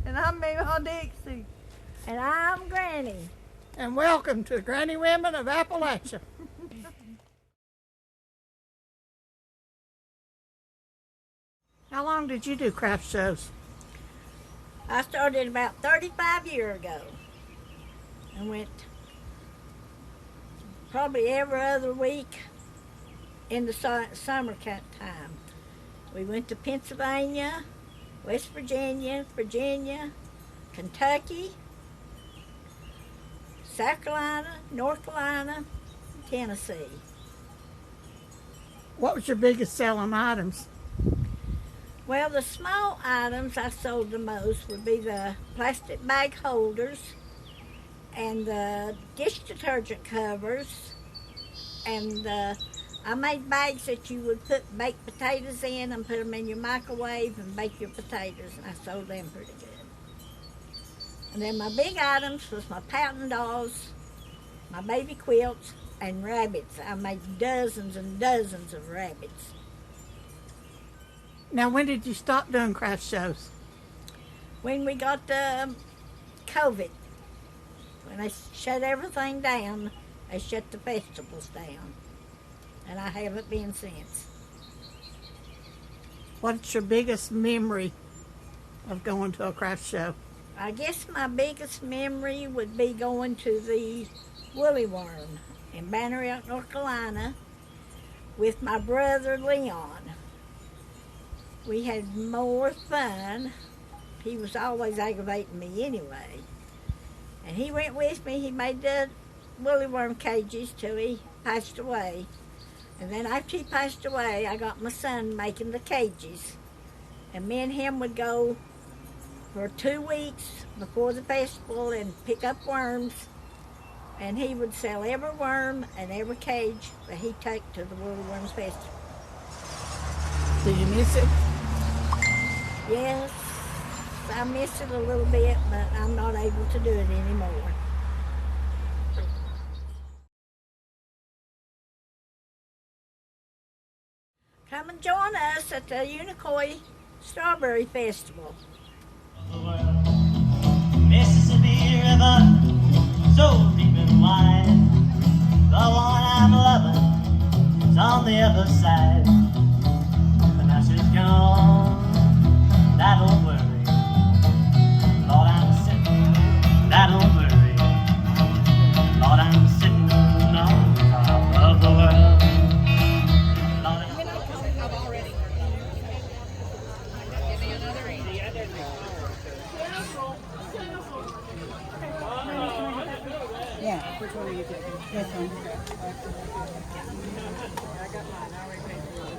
And I'm Mama Dixie. And I'm Granny. And welcome to Granny Women of Appalachia. How long did you do craft shows? I started about 35 years ago. I went probably every other week in the summer time. We went to Pennsylvania, West Virginia, Kentucky, South Carolina, North Carolina, Tennessee. What was your biggest selling items? Well, the small items I sold the most would be the plastic bag holders and the dish detergent covers, and I made bags that you would put baked potatoes in and put them in your microwave and bake your potatoes, and I sold them pretty good. And then my big items was my pouting dolls, my baby quilts, and rabbits. I made dozens and dozens of rabbits. Now, when did you stop doing craft shows? When we got COVID, when they shut everything down, they shut the festivals down. And I haven't been since. What's your biggest memory of going to a craft show? I guess my biggest memory would be going to the Woolly Worm in Banner Elk, North Carolina with my brother Leon. We had more fun. He was always aggravating me anyway. And he went with me. He made the Woolly Worm cages till he passed away. And then after he passed away, I got my son making the cages. And me and him would go for 2 weeks before the festival and pick up worms. And he would sell every worm and every cage that he'd take to the Woolly Worms Festival. Do you miss it? Yes, I miss it a little bit, but I'm not able to do it anymore. Come and join us at the Unicoi Strawberry Festival. Mississippi River, so deep and wide. The one I'm loving is on the other side. But now she's gone, that don't worry. Lord, I'm sitting, that don't worry. Lord, I'm sitting on top of the world. Yeah, which one are you taking? This one. I got mine. I already paid for it.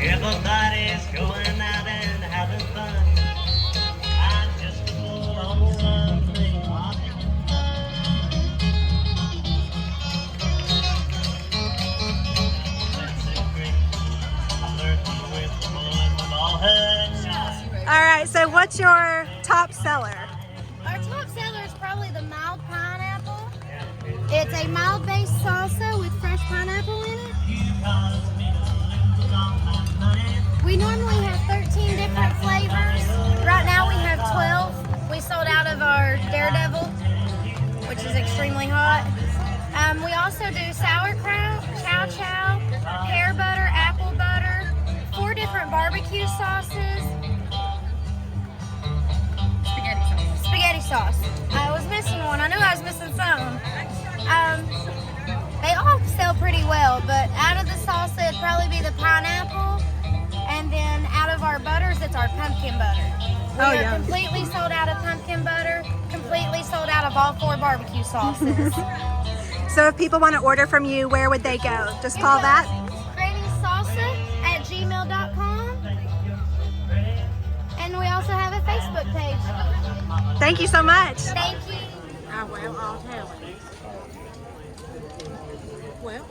Everybody's going out and having fun. I'm just a fool on Sunday. All right, so what's your top seller? Our top seller is probably the mild pineapple. It's a mild-based salsa with fresh pineapple in it. We normally have 13 different flavors. Right now we have 12. We sold out of our Daredevil, which is extremely hot. We also do sauerkraut, chow chow, pear butter, apple butter, barbecue sauces. Spaghetti sauce. I was missing one. I knew I was missing some. They all sell pretty well, but out of the sauce, it'd probably be the pineapple. And then out of our butters, it's our pumpkin butter. We are completely sold out of pumpkin butter, completely sold out of all 4 barbecue sauces. So if people want to order from you, where would they go? Just call that? grannysalsa@gmail.com. And we also have a Facebook page. Thank you so much. Thank you. Oh, well, I'll tell it. Well,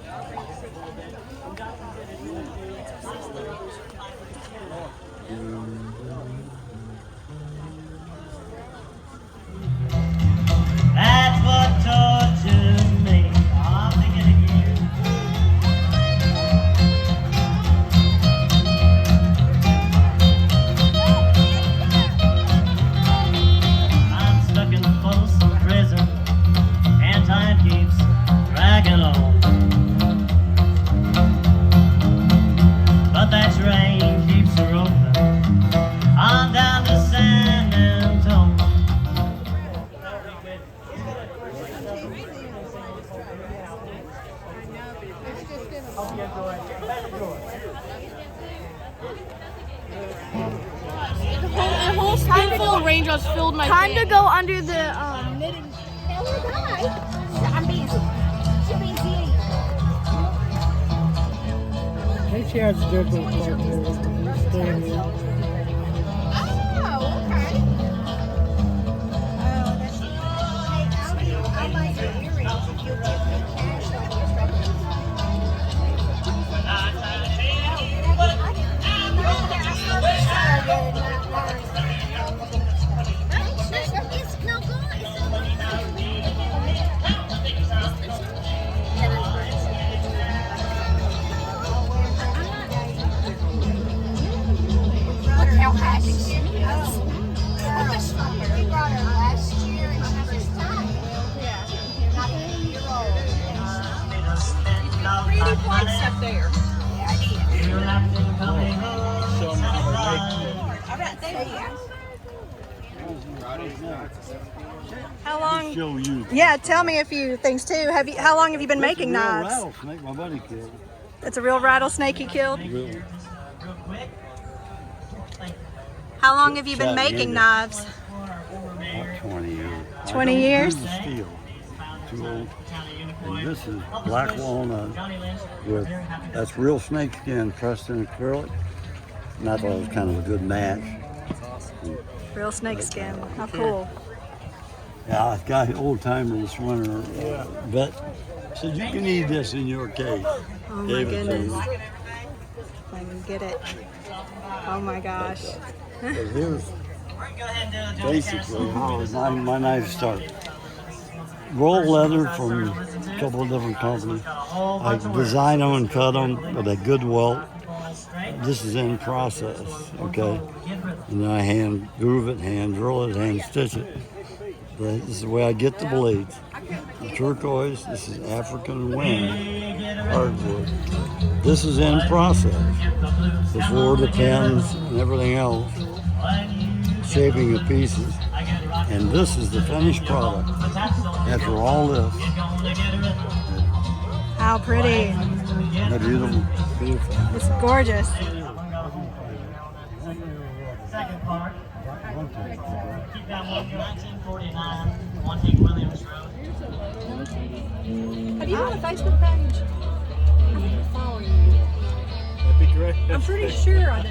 That's what tortures me. I'm thinking again. I'm stuck in Folsom Prison, and time keeps dragging on. But that train keeps rolling on down to San Antonio. A whole spoonful of raindrops filled my Time to hand. go under the knitting. I'm busy. She's busy. They charge different for How happy she is. We brought her last year and she was tiny. Not even a year old. Pretty place up there. Yeah, I did. show them how they make All right, there you go. How long? show you. Yeah, tell me a few things too. How long have you been making knives? Rattlesnake my buddy killed. It's a real rattlesnake you killed? Really. How long have you been Shot making gator. knives? About 20 years. 20 I don't years? use the steel. Too old. And this is black walnut with, that's real snake skin pressed in acrylic. And I thought it was kind of a good match. Real snake skin. How cool. Yeah, I got old timer this winter. Vet said you can eat this in your case. Oh my Gave it to goodness. me. I can get it. Oh my gosh. But here's basically how my knives start. Roll leather from a couple of different companies. I design them and cut them with a good welt. This is in process, okay? And then I hand groove it, hand drill it, hand stitch it. This is the way I get the blades. The turquoise, this is African wind hardwood. This is in process. Before the pins and everything else, shaping the pieces. And this is the finished product. After all this, How pretty. they're beautiful, beautiful. It's gorgeous. Second part. Keep that one, 1949, 1 Dick Williams Road. Have you got a Facebook page? That'd be great. I'm pretty sure I do.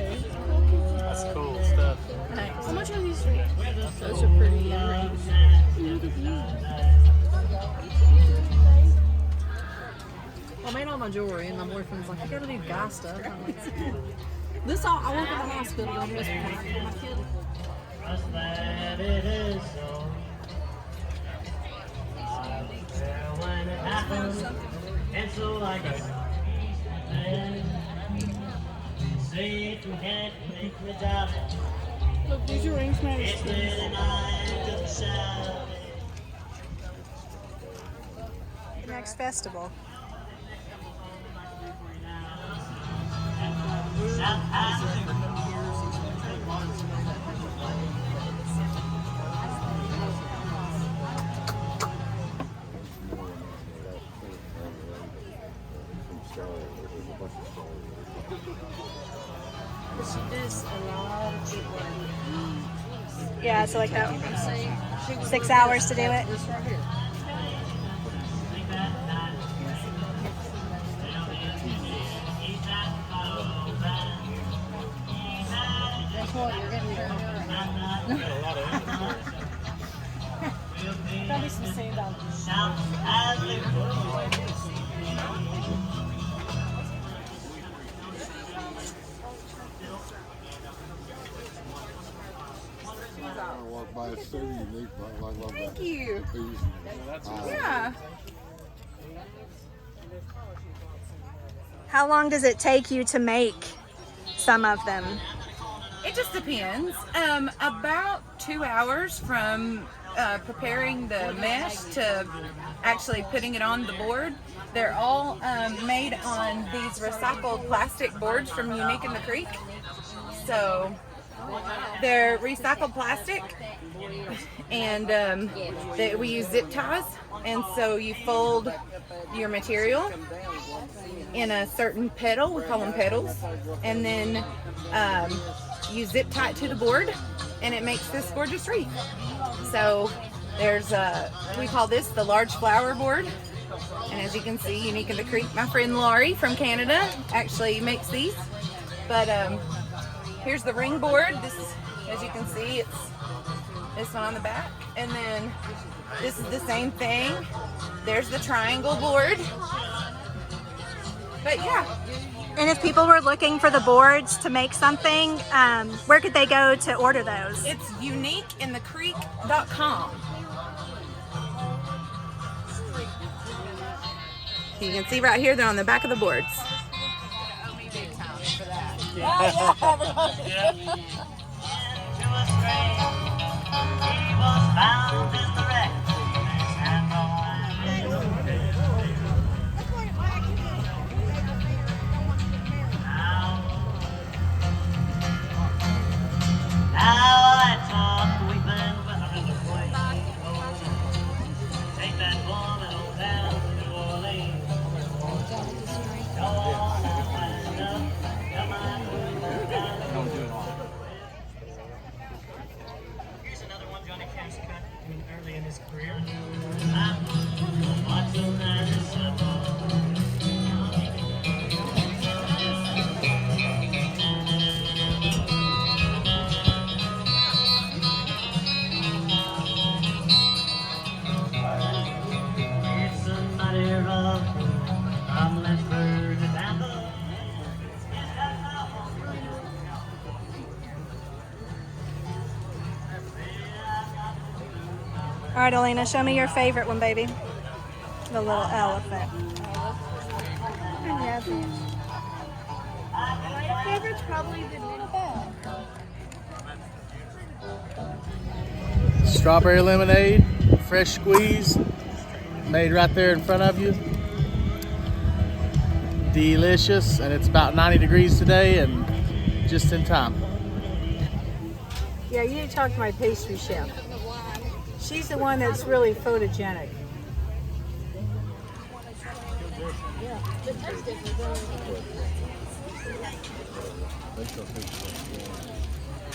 That's cool stuff. Thanks. How much are these? Those are pretty. Well, I made all my jewelry, and my boyfriend's like, "You gotta do guy stuff." I'm like, this all. I work at the hospital doing this for my kid. Just that it is so. I was there when it happened, and so like I say it you can't make me doubt it. Look, these are rings, man. It's really nice to shout it. Next festival. South Africa. Yeah, so like that. 6 hours to do it. Probably some sand on. Walk by, it's so unique. I love that. Thank you. These, Yeah. How long does it take you to make some of them? It just depends. About 2 hours from preparing the mesh to actually putting it on the board. They're all made on these recycled plastic boards from Unique in the Creek. So they're recycled plastic, and we use zip ties. And so you fold your material in a certain petal, we call them petals, and then you zip tie it to the board, and it makes this gorgeous wreath. So there's we call this the large flower board, and as you can see, Unique in the Creek, my friend Laurie from Canada actually makes these. But here's the ring board. This, as you can see, it's this one on the back, and then this is the same thing. There's the triangle board. But yeah. And if people were looking for the boards to make something, where could they go to order those? It's uniqueinthecreek.com. You can see right here, they're on the back of the boards. Here's another one Johnny Cash cut early in his career. All right, Alina, show me your favorite one, baby. The little elephant. My favorite's probably the little bag. Strawberry lemonade, fresh squeeze, made right there in front of you. Delicious, and it's about 90 degrees today and just in time. Yeah, you need to talk to my pastry chef. She's the one that's really photogenic.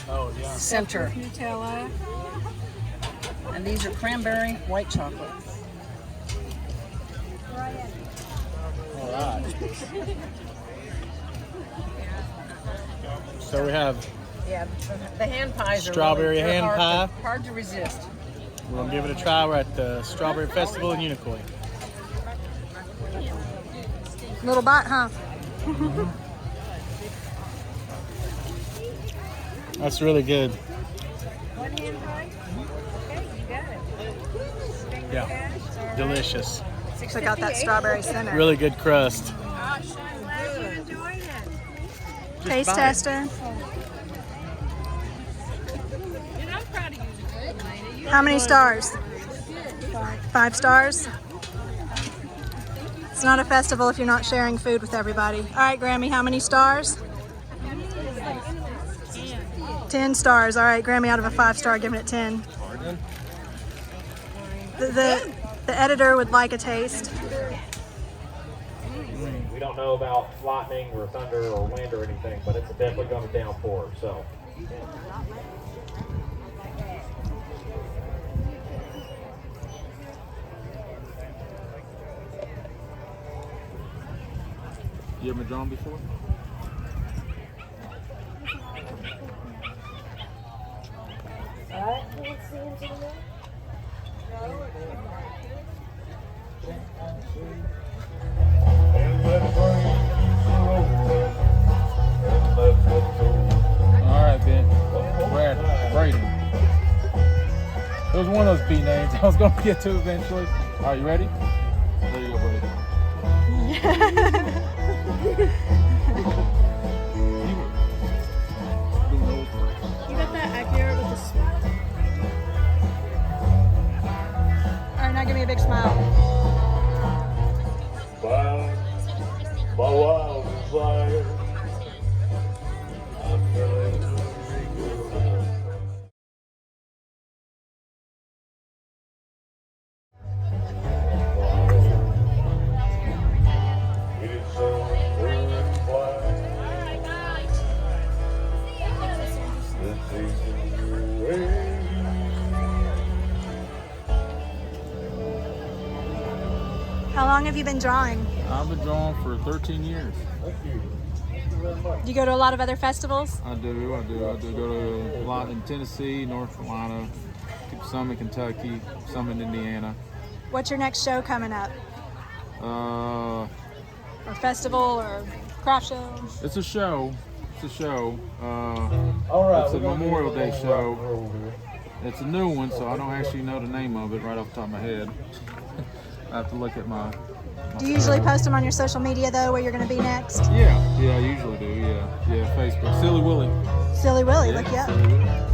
Oh yeah. Center. Nutella. And these are cranberry white chocolate. All right. So we have Yeah, the hand pies Strawberry are really, hand hard pie. hard to resist. We're gonna give it a try. We're at the Strawberry Festival in Unicoi. Little bite, huh? That's really good. One hand pie? Okay, you got it. Yeah, delicious. Check out that strawberry center. Really good crust. I'm glad you enjoyed it. Taste bite it. tester. How many stars? 5 stars. It's not a festival if you're not sharing food with everybody. All right, Grammy, how many stars? 10 stars. All right, Grammy, out of a 5-star, giving it 10. The editor would like a taste. don't know about lightning or thunder or wind or anything, but it's definitely going to downpour. So. You ever drawn before? Alright, let's see into the middle. Alright, Ben. Brad, Braden. It was one of those B names I was going to get to eventually. Alright, you ready? There you go, Braden. You got that Acura with the smile. All right, now give me a big smile. My wild desire. I'm feeling it's so good fly. The season's away. How long have you been drawing? I've been drawing for 13 years. Do you go to a lot of other festivals? I do go to a lot in Tennessee, North Carolina, some in Kentucky, some in Indiana. What's your next show coming up? Uh, Or festival or craft show? it's a show. It's a show. All right, It's a Memorial Day show. It's a new one, so I don't actually know the name of it right off the top of my head. I have to look at my Do you usually post them on your social media though, where you're going to be next? Yeah, I usually do. Yeah, Facebook. Silly Willy. Silly Willy, Yeah, look you up. Silly Willy.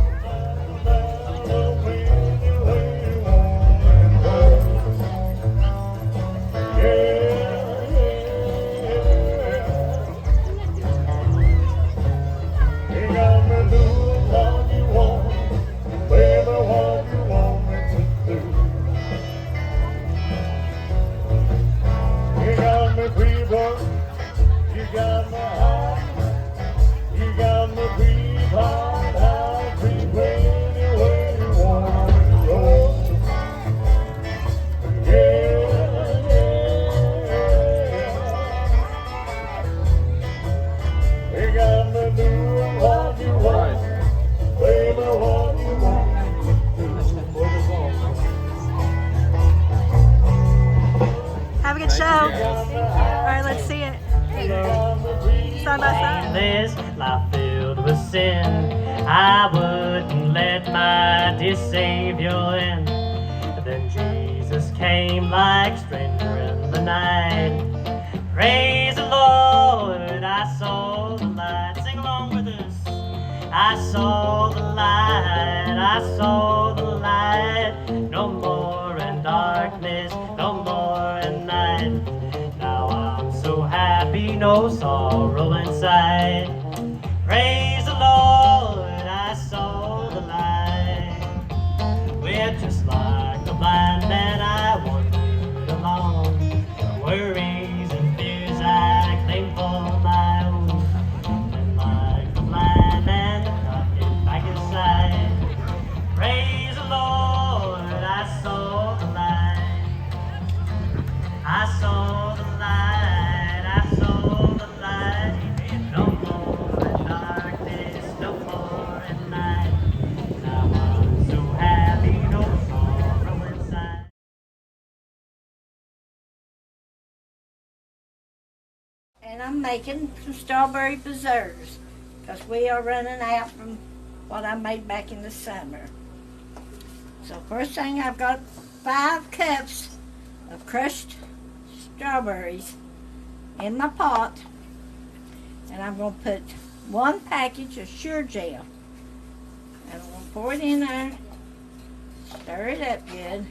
Have a good show. All right, let's see it. Side by side. This life filled with sin, I wouldn't let my dear Savior in. Then Jesus came like a stranger in the night. Praise the Lord, I saw the light. Sing along with us. I saw the light, I saw the light. No more in darkness, no more in night. Now I'm so happy, no sorrow inside. Praise the Lord, I saw the light. We're just like the blind man, I wandered along. Worries and fears I claim for my own. And like the blind man, I get back inside. Praise the Lord, I saw the light. I saw the light, I saw the light. No more in darkness, no more in night. Now I'm so happy, no sorrow inside. And I'm making some strawberry preserves because we are running out from what I made back in the summer. So first thing, I've got 5 cups of crushed strawberries in my pot, and I'm going to put 1 package of Sure Gel, and I'm going to pour it in there, stir it up good,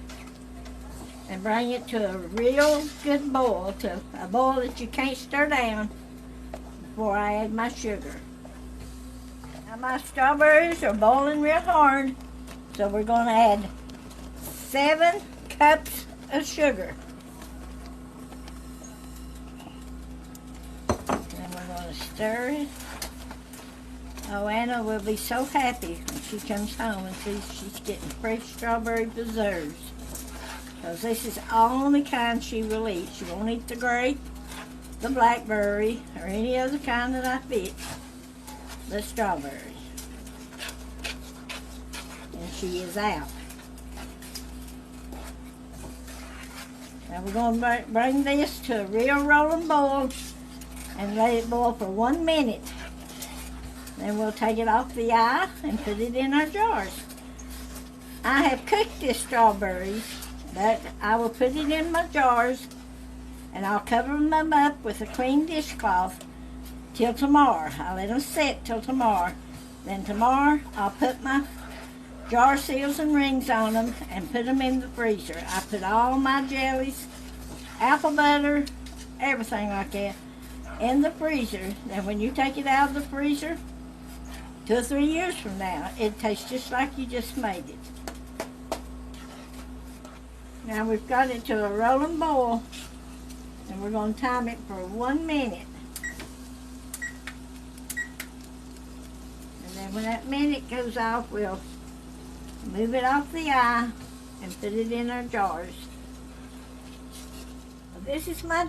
and bring it to a real good boil, to a boil that you can't stir down before I add my sugar. Now my strawberries are boiling real hard, so we're going to add 7 cups of sugar. Stir it. Oh, Anna will be so happy when she comes home and sees she's getting fresh strawberry preserves. Because this is the only kind she will eat. She won't eat the grape, the blackberry, or any other kind that I fix. The strawberry. And she is out. Now we're going to bring this to a real rolling boil and let it boil for 1 minute. Then we'll take it off the eye and put it in our jars. I have cooked this strawberries, but I will put it in my jars and I'll cover them up with a clean dishcloth till tomorrow. I'll let them sit till tomorrow. Then tomorrow I'll put my jar seals and rings on them and put them in the freezer. I put all my jellies, apple butter, everything like that in the freezer. Then when you take it out of the freezer, 2 or 3 years from now, it tastes just like you just made it. Now we've got it to a rolling boil and we're going to time it for 1 minute. And then when that minute goes off, we'll move it off the eye and put it in our jars. This is my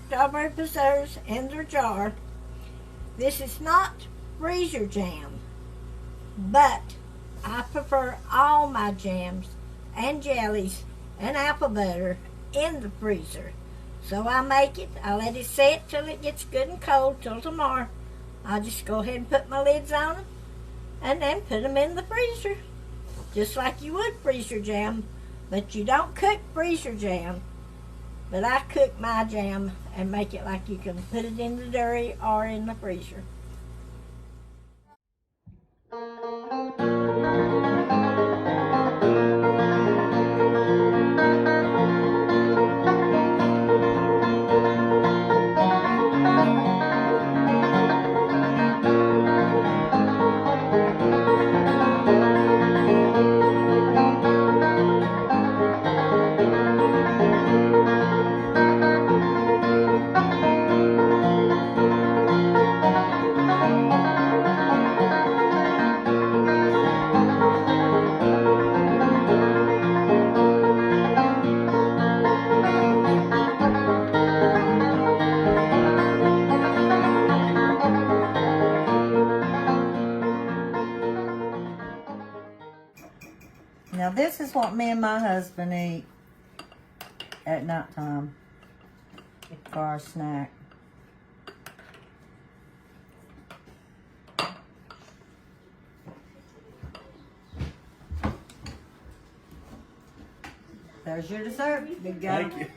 strawberry preserves in their jar. This is not freezer jam, but I prefer all my jams and jellies and apple butter in the freezer. So I make it, I let it set till it gets good and cold till tomorrow. I'll just go ahead and put my lids on them and then put them in the freezer. Just like you would freezer jam, but you don't cook freezer jam. But I cook my jam and make it like you can put it in the dairy or in the freezer. Now this is what me and my husband eat at nighttime for our snack. There's your dessert, big guy. Thank you.